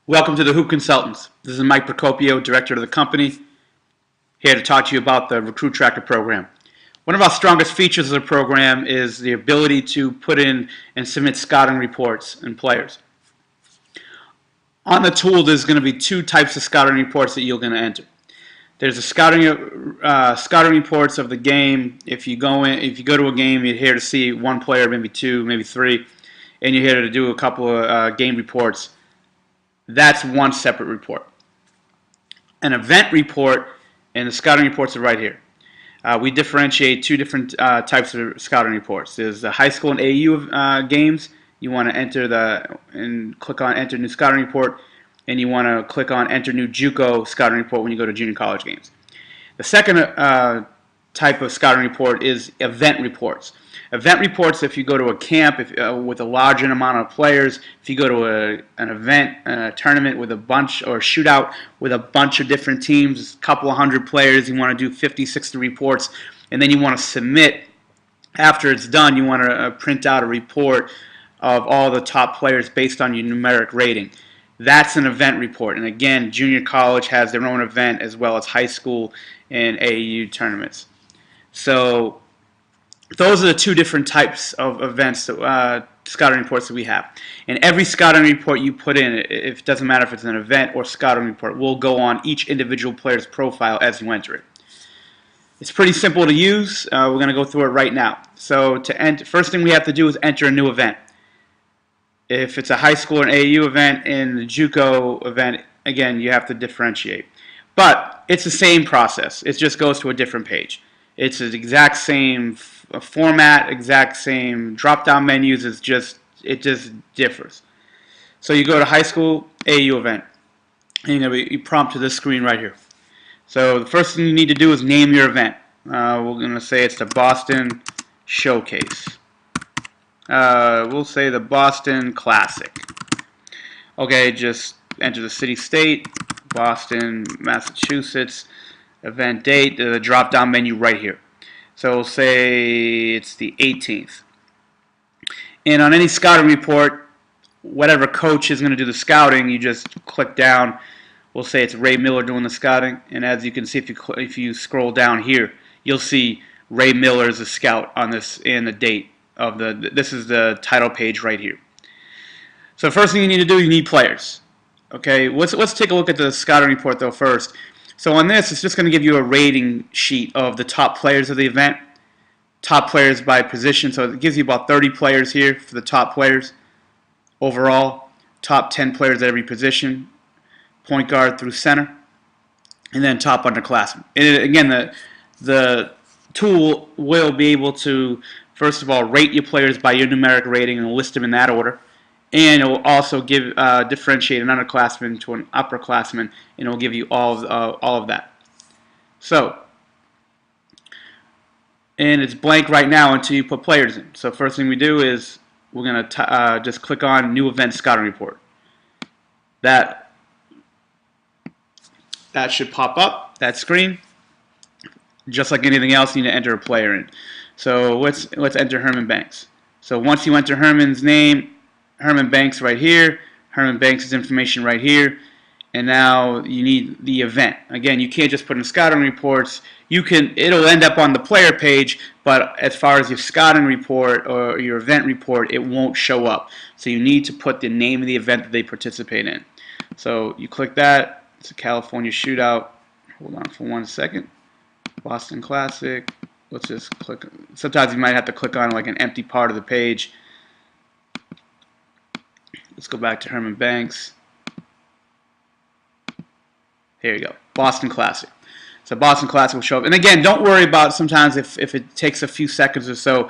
Welcome to the Hoop Consultants. This is Mike Procopio, director of the company, here to talk to you about the Recruit Tracker program. One of our strongest features of the program is the ability to put in and submit scouting reports and players. On the tool, there's going to be two types of scouting reports that you're going to enter. There's the scouting reports of the game. If you go to a game, you're here to see one player, maybe two, maybe three, and you're here to do a couple of game reports. That's one separate report. An event report and the scouting reports are right here. We differentiate two different types of scouting reports. There's the high school and AAU games. You want to enter and click on Enter New Scouting Report, and you want to click on Enter New JUCO Scouting Report when you go to junior college games. The second type of scouting report is event reports. Event reports, if you go to a camp with a large amount of players, if you go to an event, a tournament with a bunch, or a shootout with a bunch of different teams, a couple of hundred players, you want to do 50, 60 reports, and then you want to submit, after it's done, you want to print out a report of all the top players based on your numeric rating. That's an event report. And again, junior college has their own event as well as high school and AAU tournaments. So those are the two different types of events, scouting reports that we have. And every scouting report you put in, it doesn't matter if it's an event or scouting report, will go on each individual player's profile as you enter it. It's pretty simple to use. We're going to go through it right now. So to enter, first thing we have to do is enter a new event. If it's a high school or an AAU event and the JUCO event, again, you have to differentiate. But it's the same process. It just goes to a different page. It's the exact same format, exact same drop-down menus. It just differs. So you go to high school AAU event, and you're going to be prompted to this screen right here. So the first thing you need to do is name your event. We're going to say it's the Boston Showcase. We'll say the Boston Classic. Okay, just enter the city, state, Boston, Massachusetts, event date, the drop-down menu right here. So we'll say it's the 18th. And on any scouting report, whatever coach is going to do the scouting, you just click down. We'll say it's Ray Miller doing the scouting. And as you can see, if you scroll down here, you'll see Ray Miller is a scout on this and the date of this is the title page right here. So the first thing you need to do, you need players. Okay, let's take a look at the scouting report though first. So on this, it's just going to give you a rating sheet of the top players of the event, top players by position. So it gives you about 30 players here for the top players overall, top 10 players at every position, point guard through center, and then top underclassmen. And again, the tool will be able to, first of all, rate your players by your numeric rating and list them in that order. And it will also differentiate an underclassman to an upperclassman, and it will give you all of that. So, and it's blank right now until you put players in. So first thing we do is we're going to just click on New Event Scouting Report. That should pop up, that screen. Just like anything else, you need to enter a player in. So let's enter Herman Banks. So once you enter Herman's name, Herman Banks right here, Herman Banks' information right here, and now you need the event. Again, you can't just put in scouting reports. It'll end up on the player page, but as far as your scouting report or your event report, it won't show up. So you need to put the name of the event that they participate in. So you click that. It's a California Shootout. Hold on for 1 second. Boston Classic. Let's just click. Sometimes you might have to click on like an empty part of the page. Let's go back to Herman Banks. Here you go, Boston Classic. So Boston Classic will show up. And again, don't worry about sometimes if it takes a few seconds or so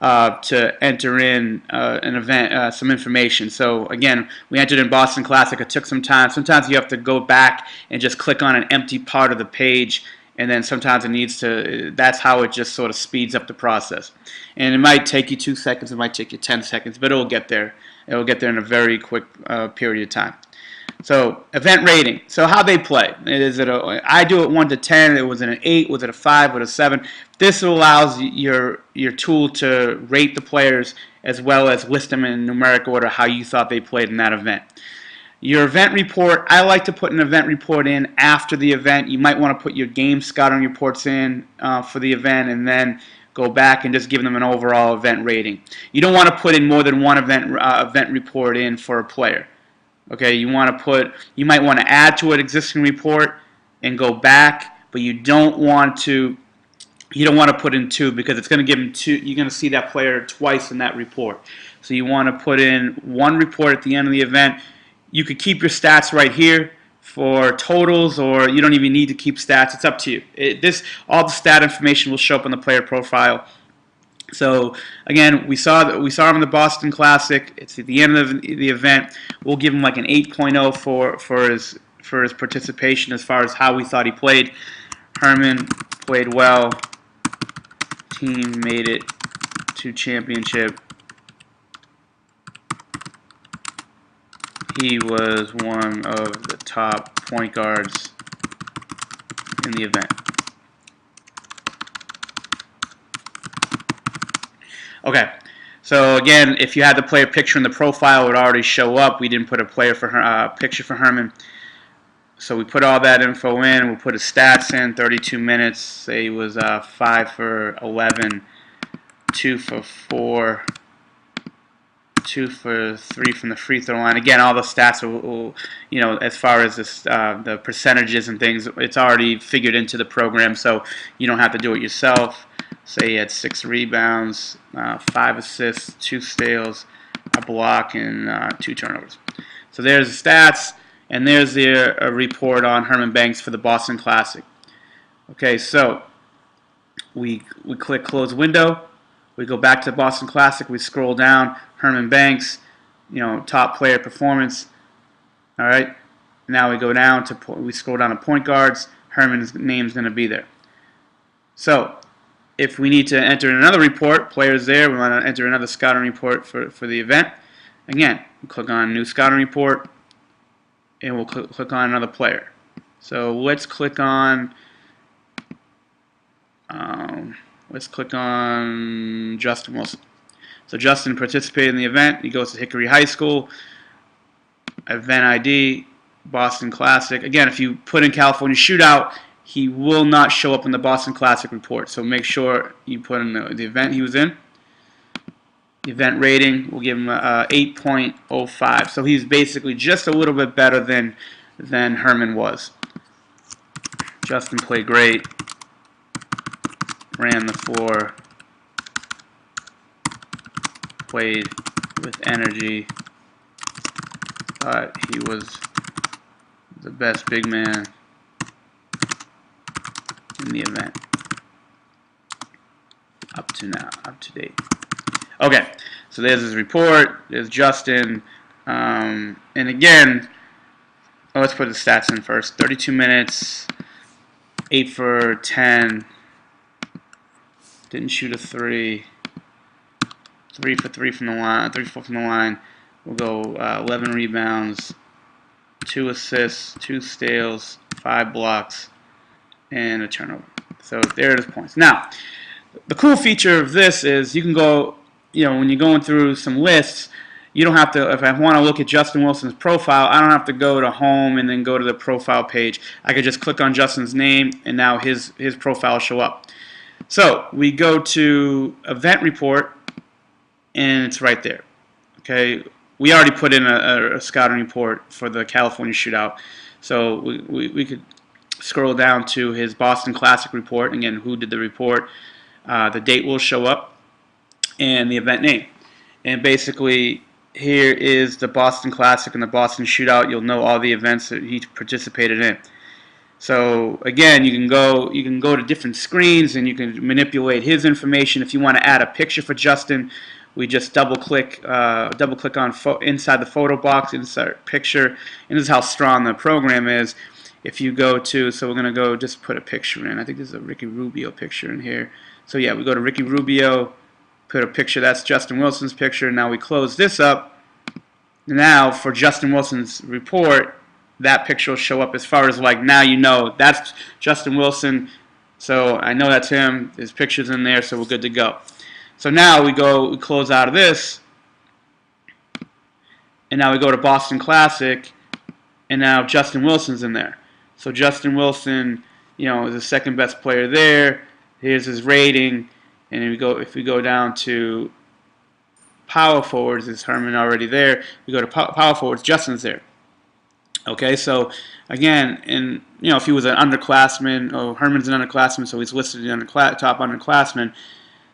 to enter in an event, some information. So again, we entered in Boston Classic. It took some time. Sometimes you have to go back and just click on an empty part of the page, and then sometimes it needs to, that's how it just sort of speeds up the process. And it might take you 2 seconds, it might take you 10 seconds, but it will get there. It will get there in a very quick period of time. So event rating. So how they play. I do it 1 to 10. It was an 8. Was it a 5? Was it a 7? This allows your tool to rate the players as well as list them in numeric order how you thought they played in that event. Your event report, I like to put an event report in after the event. You might want to put your game scouting reports in for the event and then go back and just give them an overall event rating. You don't want to put in more than one event report in for a player. Okay, you might want to add to an existing report and go back, but you don't want to put in two because it's going to give them two. You're going to see that player twice in that report. So you want to put in one report at the end of the event. You could keep your stats right here for totals, or you don't even need to keep stats. It's up to you. All the stat information will show up on the player profile. So again, we saw him in the Boston Classic. It's at the end of the event. We'll give him like an 8.0 for his participation as far as how we thought he played. Herman played well. Team made it to championship. He was one of the top point guards in the event. Okay, so again, if you had the player picture in the profile, it would already show up. We didn't put a picture for Herman. So we put all that info in. We'll put his stats in, 32 minutes. Say he was 5 for 11, 2 for 4, 2 for 3 from the free throw line. Again, all the stats will as far as the percentages and things, it's already figured into the program, so you don't have to do it yourself. Say he had 6 rebounds, 5 assists, 2 steals, a block, and 2 turnovers. So there's the stats, and there's the report on Herman Banks for the Boston Classic. Okay, so we click close window. We go back to the Boston Classic. We scroll down. Herman Banks, top player performance. All right. Now we go down we scroll down to point guards. Herman's name's going to be there. So if we need to enter another report, players there, we want to enter another scouting report for the event. Again, we click on new scouting report, and we'll click on another player. So let's click on Justin Wilson. So Justin participated in the event. He goes to Hickory High School. Event ID, Boston Classic. Again, if you put in California Shootout, he will not show up in the Boston Classic report. So make sure you put in the event he was in. The event rating, we'll give him a 8.05. So he's basically just a little bit better than Herman was. Justin played great. Ran the floor. Played with energy. Thought he was the best big man in the event up to date. Okay, so there's his report. There's Justin, and again, let's put the stats in first. 32 minutes, 8 for 10. Didn't shoot a 3. 3 for 3 from the line. 3 for 4 from the line. We'll go 11 rebounds, 2 assists, 2 steals, 5 blocks, and a turnover. So there it is, points. Now, the cool feature of this is you can go, when you're going through some lists, you don't have to, if I want to look at Justin Wilson's profile, I don't have to go to home and then go to the profile page. I could just click on Justin's name, and now his profile will show up. So we go to event report, and it's right there. Okay, we already put in a scouting report for the California Shootout, so we could scroll down to his Boston Classic report. Again, who did the report? The date will show up, and the event name. And basically, here is the Boston Classic and the Boston Shootout. You'll know all the events that he participated in. So again, you can go to different screens and you can manipulate his information. If you want to add a picture for Justin, we just double click on inside the photo box, insert picture, and this is how strong the program is. If you go to, so we're going to go just put a picture in. I think there's a Ricky Rubio picture in here. So yeah, we go to Ricky Rubio, put a picture. That's Justin Wilson's picture. Now we close this up. Now for Justin Wilson's report, that picture will show up as far as like now that's Justin Wilson. So I know that's him. His picture's in there, so we're good to go. So now we close out of this, and now we go to Boston Classic, and now Justin Wilson's in there. So Justin Wilson, is the second best player there. Here's his rating, and if we go down to power forwards, is Herman already there? We go to power forwards, Justin's there. Okay, so again, if he was an underclassman, Herman's an underclassman, so he's listed in the top underclassman.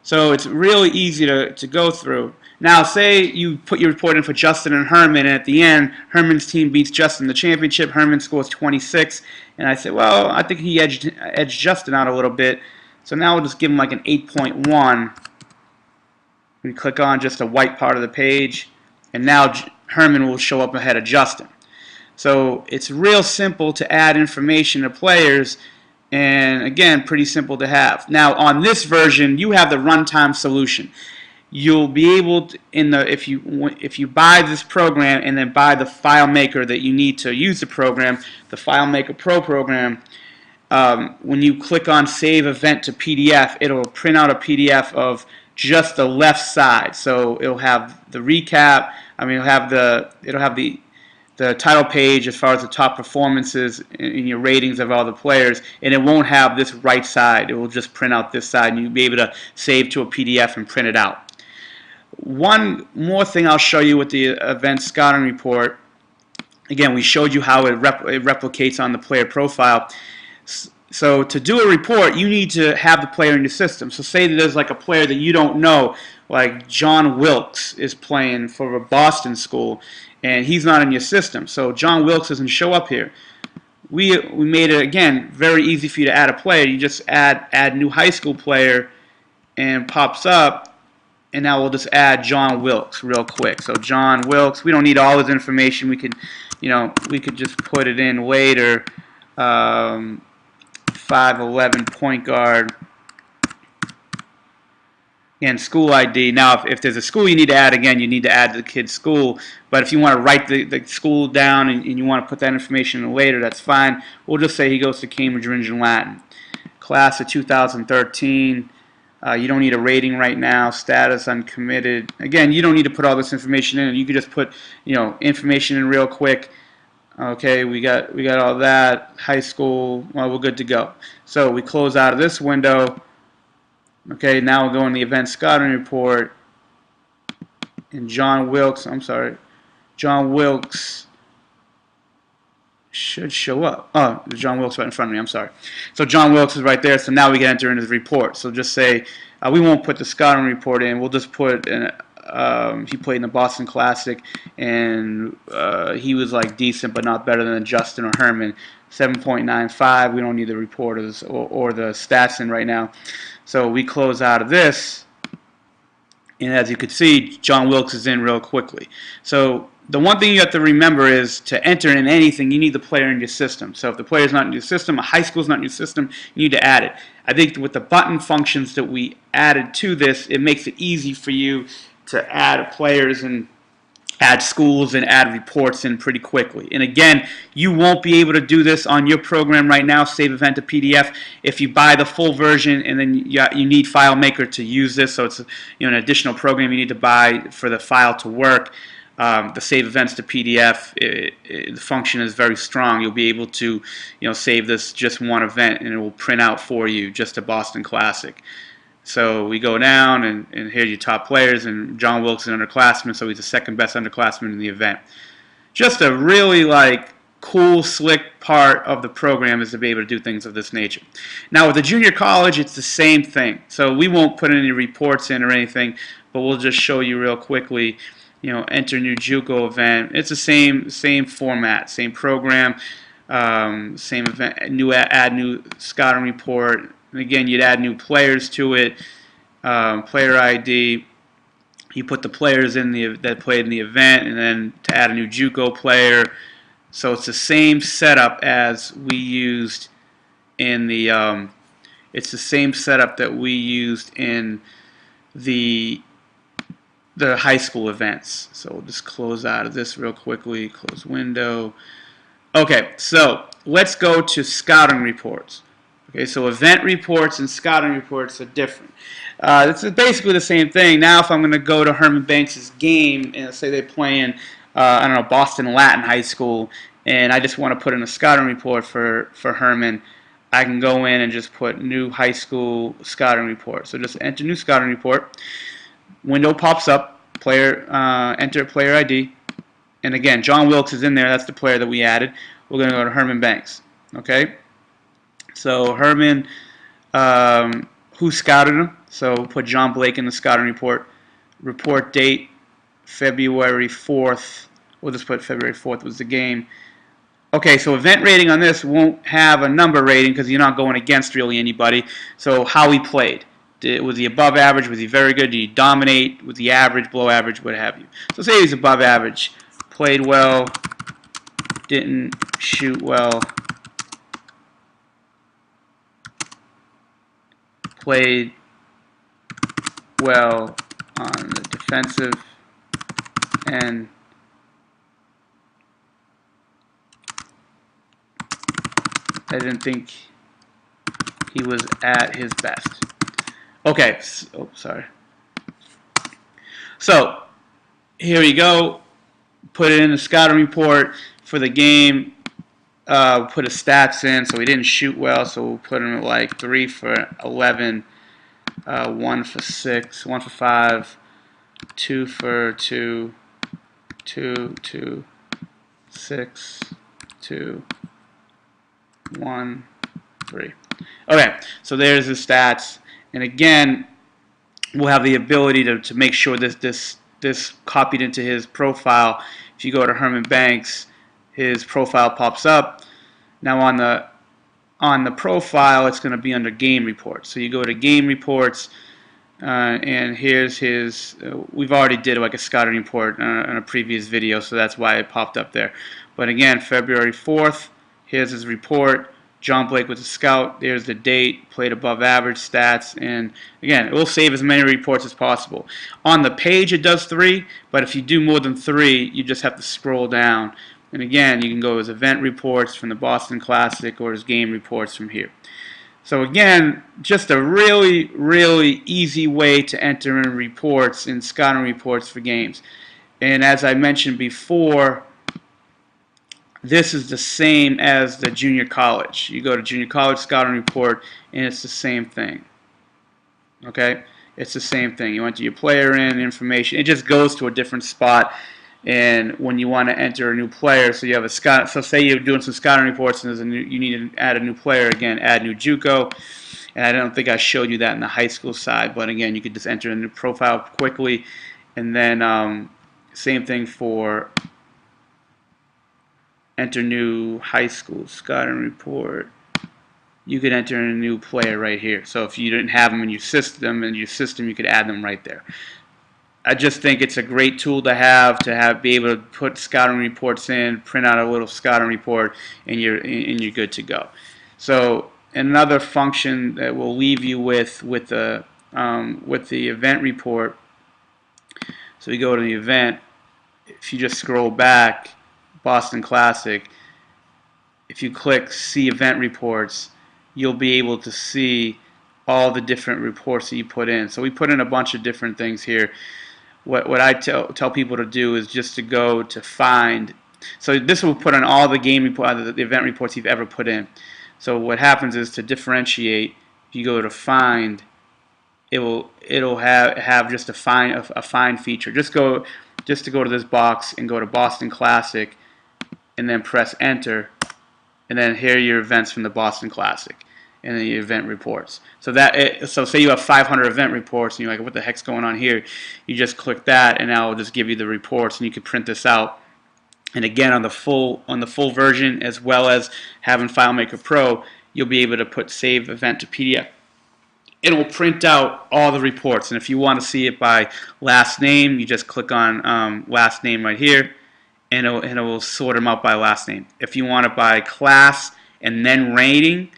So it's really easy to go through. Now, say you put your report in for Justin and Herman, and at the end, Herman's team beats Justin in the championship. Herman scores 26, and I say, well, I think he edged Justin out a little bit. So now we'll just give him like an 8.1. We click on just a white part of the page, and now Herman will show up ahead of Justin. So it's real simple to add information to players, and again, pretty simple to have. Now on this version, you have the runtime solution. You'll be able to, if you buy this program and then buy the FileMaker that you need to use the program, the FileMaker Pro program, when you click on Save Event to PDF, it'll print out a PDF of just the left side. So it'll have the recap. It'll have the title page as far as the top performances in your ratings of all the players, and it won't have this right side. It will just print out this side, and you'll be able to save to a PDF and print it out. One more thing I'll show you with the event scouting report. Again, we showed you how it replicates on the player profile. So to do a report, you need to have the player in your system. So say that there's like a player that you don't know, like John Wilkes is playing for a Boston school, and he's not in your system. So John Wilkes doesn't show up here. We made it, again, very easy for you to add a player. You just add new high school player, and pops up. And now we'll just add John Wilkes real quick. So John Wilkes, we don't need all his information. We could, we could just put it in later. 5'11" point guard. And school ID. Now, if there's a school you need to add, again, you need to add the kid's school. But if you want to write the school down and you want to put that information in later, that's fine. We'll just say he goes to Cambridge Rindge and Latin. Class of 2013. You don't need a rating right now. Status uncommitted. Again, you don't need to put all this information in. You could just put, information in real quick. Okay, we got all that. High school. Well, we're good to go. So we close out of this window. Okay, now we'll go in the event scouting report. And John Wilkes should show up. Oh, John Wilkes right in front of me. I'm sorry. So John Wilkes is right there. So now we can enter into the report. So just say we won't put the scouting report in. We'll just put he played in the Boston Classic, and he was like decent, but not better than Justin or Herman. 7.95. We don't need the reporters or the stats in right now. So we close out of this, and as you can see, John Wilkes is in real quickly. So the one thing you have to remember is to enter in anything, you need the player in your system. So if the player is not in your system, a high school is not in your system, you need to add it. I think with the button functions that we added to this, it makes it easy for you to add players and add schools and add reports in pretty quickly. And again, you won't be able to do this on your program right now, Save Event to PDF. If you buy the full version, and then you need FileMaker to use this, so it's an additional program you need to buy for the file to work. The Save Events to PDF, the function is very strong. You'll be able to save this just one event, and it will print out for you just a Boston Classic. So we go down, and here's your top players, and John Wilkes is an underclassman, so he's the second best underclassman in the event. Just a really cool, slick part of the program is to be able to do things of this nature. Now with the junior college, it's the same thing. So we won't put any reports in or anything, but we'll just show you real quickly. Enter new JUCO event. It's the same format, same program, same event. Add new scouting report. And again, you'd add new players to it. Player ID. You put the players in that played in the event, and then to add a new JUCO player. So it's the same setup as we used in the. It's the same setup that we used in the high school events. So we'll just close out of this real quickly. Close window. Okay, so let's go to scouting reports. Okay, so event reports and scouting reports are different. It's basically the same thing. Now if I'm going to go to Herman Banks' game and say they're playing, I don't know, Boston Latin High School, and I just want to put in a scouting report for Herman, I can go in and just put new high school scouting report. So just enter new scouting report. Window pops up, enter player ID, and again, John Wilkes is in there. That's the player that we added. We're going to go to Herman Banks. Okay, so Herman, who scouted him? So we'll put John Blake in the scouting report. Report date, February 4th. We'll just put February 4th was the game. Okay, so event rating on this won't have a number rating because you're not going against really anybody. So how he played. Was he above average? Was he very good? Did he dominate? Was he average, below average, what have you? So say he's above average. Played well. Didn't shoot well. Played well on the defensive end. I didn't think he was at his best. Okay, sorry. So, here we go. Put it in the scouting report for the game. Put his stats in, so he didn't shoot well, so we'll put him at like 3 for 11, 1 for 6, 1 for 5, 2 for 2, 2, 6, 2, 1, 3. Okay, so there's his stats, and again, we'll have the ability to make sure this copied into his profile. If you go to Herman Banks, his profile pops up. Now on the profile, it's going to be under game reports. So you go to game reports, and here's his. We've already did like a scouting report in a previous video, so that's why it popped up there. But again, February 4th. Here's his report. John Blake was a scout. There's the date, played above average stats, and again, it will save as many reports as possible. On the page, it does 3, but if you do more than 3, you just have to scroll down. And again, you can go as event reports from the Boston Classic or as game reports from here. So again, just a really, really easy way to enter in reports in scouting reports for games. And as I mentioned before, this is the same as the junior college. You go to junior college scouting report, and it's the same thing. Okay? It's the same thing. You enter your player in, information. It just goes to a different spot. And when you want to enter a new player, so you have a scout. So say you're doing some scouting reports, and there's you need to add a new player. Again, add new JUCO. And I don't think I showed you that in the high school side, but again, you could just enter a new profile quickly, and then same thing for enter new high school scouting report. You could enter in a new player right here. So if you didn't have them in your system, you could add them right there. I just think it's a great tool to be able to put scouting reports in, print out a little scouting report, and you're good to go. So another function that we'll leave you with the event report. So we go to the event. If you just scroll back, Boston Classic, if you click See Event Reports, you'll be able to see all the different reports that you put in. So we put in a bunch of different things here. What I tell people to do is just to go to Find. So this will put on all the the event reports you've ever put in. So what happens is, to differentiate, if you go to Find, it'll have just a find feature. Just to go to this box and go to Boston Classic, and then press Enter, and then here are your events from the Boston Classic, and then your event reports. So so say you have 500 event reports, and you're like, what the heck's going on here? You just click that, and now it'll just give you the reports, and you can print this out. And again, on the full version, as well as having FileMaker Pro, you'll be able to put Save Event to PDF. It will print out all the reports, and if you want to see it by last name, you just click on last name right here, and it will sort them out by last name. If you want it by class and then rating,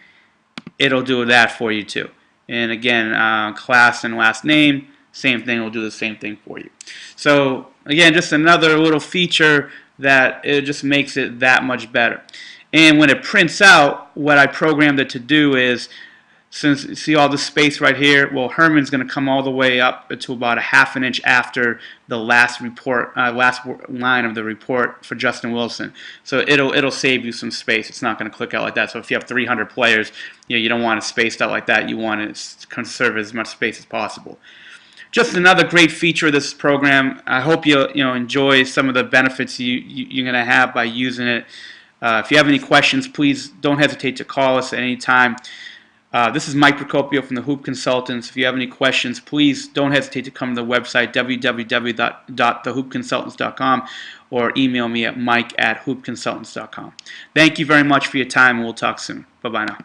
it'll do that for you too. And again, class and last name, same thing, will do the same thing for you. So again, just another little feature that it just makes it that much better. And when it prints out, what I programmed it to do is, Since you see all this space right here, well, Herman's going to come all the way up to about a half an inch after the last line of the report for Justin Wilson. So it'll save you some space. It's not going to click out like that. So if you have 300 players, you don't want it spaced out like that. You want it to conserve as much space as possible. Just another great feature of this program. I hope you enjoy some of the benefits you're going to have by using it. If you have any questions, please don't hesitate to call us at any time. This is Mike Procopio from the Hoop Consultants. If you have any questions, please don't hesitate to come to the website www.thehoopconsultants.com or email me at mike@hoopconsultants.com. Thank you very much for your time, and we'll talk soon. Bye-bye now.